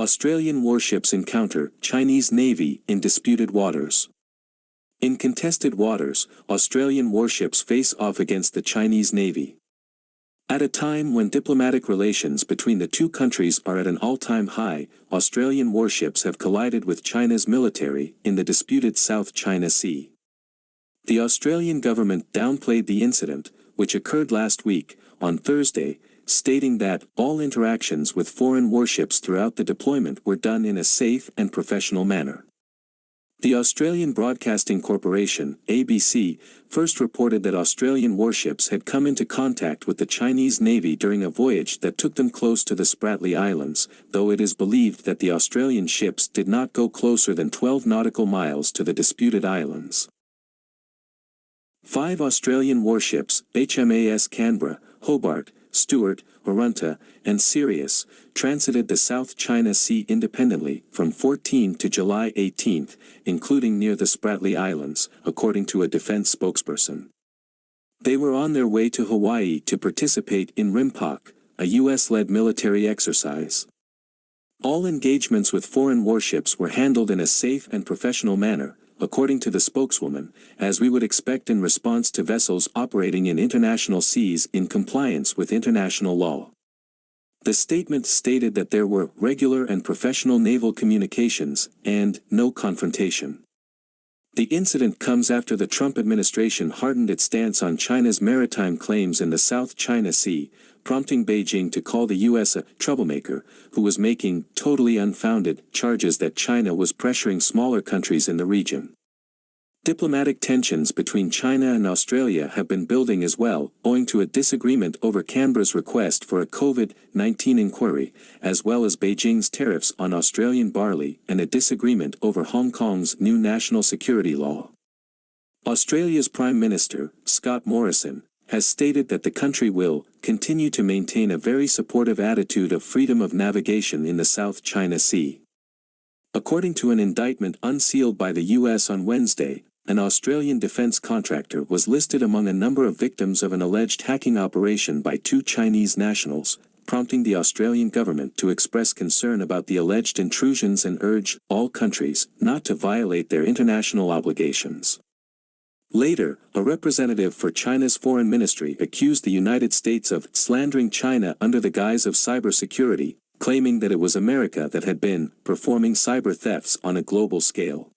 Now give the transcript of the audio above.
Australian warships encounter Chinese Navy in disputed waters. In contested waters, Australian warships face off against the Chinese Navy. At a time when diplomatic relations between the two countries are at an all-time high, Australian warships have collided with China's military in the disputed South China Sea. The Australian government downplayed the incident, which occurred last week, on Thursday, stating that all interactions with foreign warships throughout the deployment were done in a safe and professional manner. The Australian Broadcasting Corporation, ABC, first reported that Australian warships had come into contact with the Chinese Navy during a voyage that took them close to the Spratly Islands, though it is believed that the Australian ships did not go closer than 12 nautical miles to the disputed islands. 5 Australian warships, HMAS Canberra, Hobart, Stuart, Arunta, and Sirius, transited the South China Sea independently from 14 to July 18, including near the Spratly Islands, according to a defense spokesperson. They were on their way to Hawaii to participate in RIMPAC, a U.S.-led military exercise. All engagements with foreign warships were handled in a safe and professional manner, according to the spokeswoman, as we would expect in response to vessels operating in international seas in compliance with international law. The statement stated that there were regular and professional naval communications, and no confrontation. The incident comes after the Trump administration hardened its stance on China's maritime claims in the South China Sea, prompting Beijing to call the U.S. a troublemaker, who was making totally unfounded charges that China was pressuring smaller countries in the region. Diplomatic tensions between China and Australia have been building as well, owing to a disagreement over Canberra's request for a COVID-19 inquiry, as well as Beijing's tariffs on Australian barley and a disagreement over Hong Kong's new national security law. Australia's Prime Minister, Scott Morrison, has stated that the country will continue to maintain a very supportive attitude of freedom of navigation in the South China Sea. According to an indictment unsealed by the U.S. on Wednesday, an Australian defense contractor was listed among a number of victims of an alleged hacking operation by 2 Chinese nationals, prompting the Australian government to express concern about the alleged intrusions and urge all countries not to violate their international obligations. Later, a representative for China's foreign ministry accused the United States of slandering China under the guise of cybersecurity, claiming that it was America that had been performing cyber thefts on a global scale.